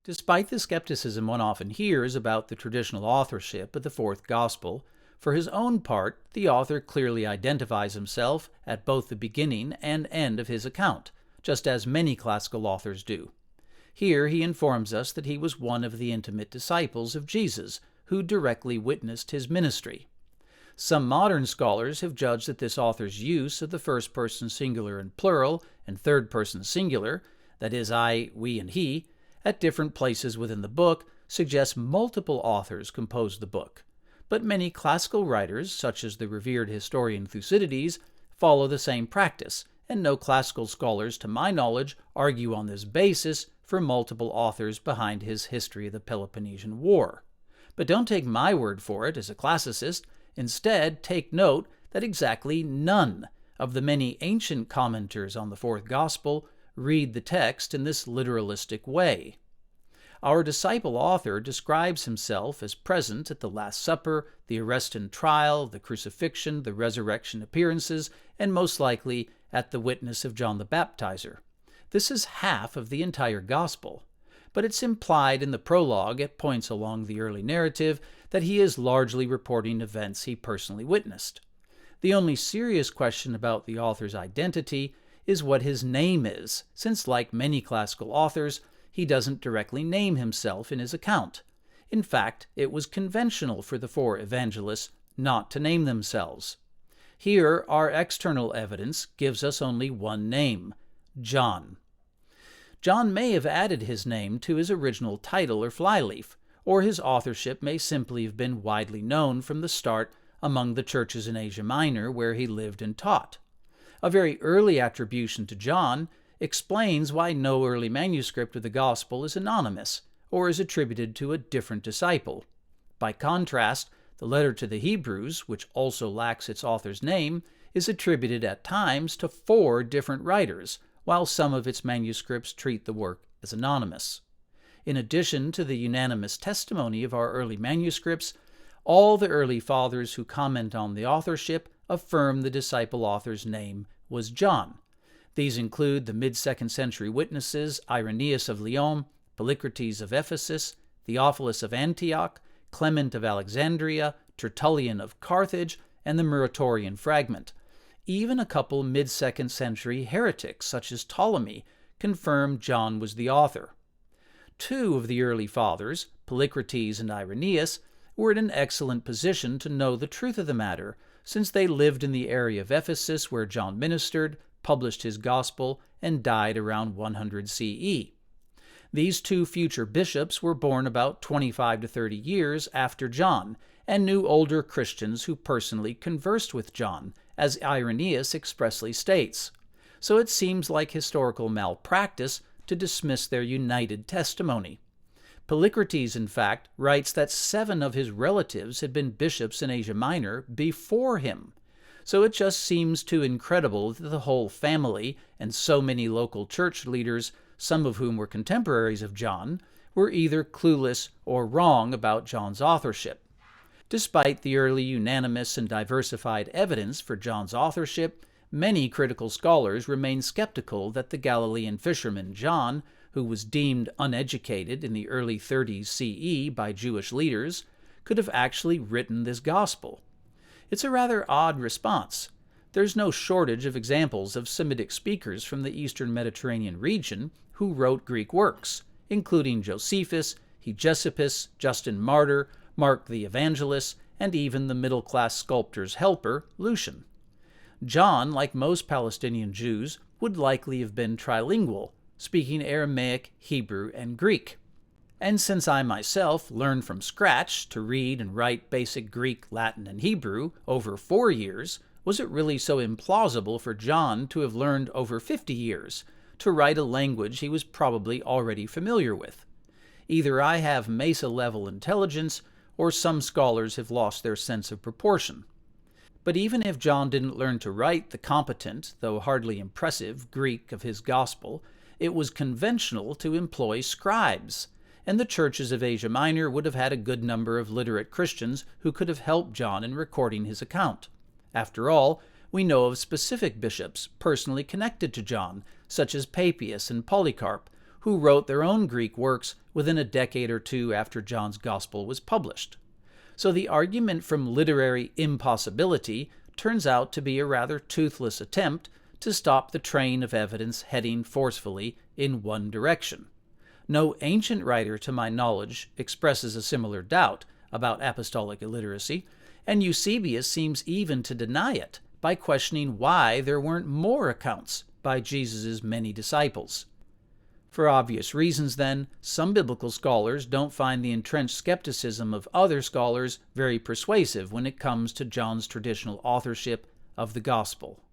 Despite the skepticism one often hears about the traditional authorship of the fourth Gospel, for his own part, the author clearly identifies himself at both the beginning and end of his account, just as many classical authors do. Here he informs us that he was one of the intimate disciples of Jesus, who directly witnessed his ministry. Some modern scholars have judged that this author's use of the first person singular and plural and third person singular, that is, I, we, and he, at different places within the book suggests multiple authors composed the book. But many classical writers, such as the revered historian Thucydides, follow the same practice, and no classical scholars, to my knowledge, argue on this basis for multiple authors behind his History of the Peloponnesian War. But don't take my word for it as a classicist. Instead, take note that exactly none of the many ancient commenters on the fourth Gospel read the text in this literalistic way. Our disciple author describes himself as present at the Last Supper, the arrest and trial, the crucifixion, the resurrection appearances, and most likely at the witness of John the Baptizer. This is half of the entire Gospel, but it's implied in the prologue at points along the early narrative that he is largely reporting events he personally witnessed. The only serious question about the author's identity is what his name is, since, like many classical authors, he doesn't directly name himself in his account. In fact, it was conventional for the four evangelists not to name themselves. Here, our external evidence gives us only one name, John. John may have added his name to his original title or flyleaf, or his authorship may simply have been widely known from the start among the churches in Asia Minor where he lived and taught. A very early attribution to John explains why no early manuscript of the Gospel is anonymous or is attributed to a different disciple. By contrast, the letter to the Hebrews, which also lacks its author's name, is attributed at times to 4 different writers, while some of its manuscripts treat the work as anonymous. In addition to the unanimous testimony of our early manuscripts, all the early fathers who comment on the authorship affirm the disciple author's name was John. These include the mid-2nd century witnesses Irenaeus of Lyon, Polycrates of Ephesus, Theophilus of Antioch, Clement of Alexandria, Tertullian of Carthage, and the Muratorian fragment. Even a couple mid-2nd century heretics, such as Ptolemy, confirm John was the author. 2 of the early fathers, Polycrates and Irenaeus, were in an excellent position to know the truth of the matter, since they lived in the area of Ephesus where John ministered, published his gospel, and died around 100 CE. These 2 future bishops were born about 25 to 30 years after John, and knew older Christians who personally conversed with John, as Irenaeus expressly states. So it seems like historical malpractice to dismiss their united testimony. Polycrates, in fact, writes that 7 of his relatives had been bishops in Asia Minor before him. So it just seems too incredible that the whole family and so many local church leaders, some of whom were contemporaries of John, were either clueless or wrong about John's authorship. Despite the early unanimous and diversified evidence for John's authorship, many critical scholars remain skeptical that the Galilean fisherman John, who was deemed uneducated in the early 30s CE by Jewish leaders, could have actually written this gospel. It's a rather odd response. There's no shortage of examples of Semitic speakers from the Eastern Mediterranean region who wrote Greek works, including Josephus, Hegesippus, Justin Martyr, Mark the Evangelist, and even the middle-class sculptor's helper, Lucian. John, like most Palestinian Jews, would likely have been trilingual, speaking Aramaic, Hebrew, and Greek. And since I myself learned from scratch to read and write basic Greek, Latin, and Hebrew over 4 years, was it really so implausible for John to have learned over 50 years to write a language he was probably already familiar with? Either I have Mesa-level intelligence, or some scholars have lost their sense of proportion. But even if John didn't learn to write the competent, though hardly impressive, Greek of his gospel, it was conventional to employ scribes, and the churches of Asia Minor would have had a good number of literate Christians who could have helped John in recording his account. After all, we know of specific bishops personally connected to John, such as Papias and Polycarp, who wrote their own Greek works within a decade or two after John's Gospel was published. So the argument from literary impossibility turns out to be a rather toothless attempt to stop the train of evidence heading forcefully in one direction. No ancient writer, to my knowledge, expresses a similar doubt about apostolic illiteracy, and Eusebius seems even to deny it by questioning why there weren't more accounts by Jesus' many disciples. For obvious reasons, then, some biblical scholars don't find the entrenched skepticism of other scholars very persuasive when it comes to John's traditional authorship of the Gospel.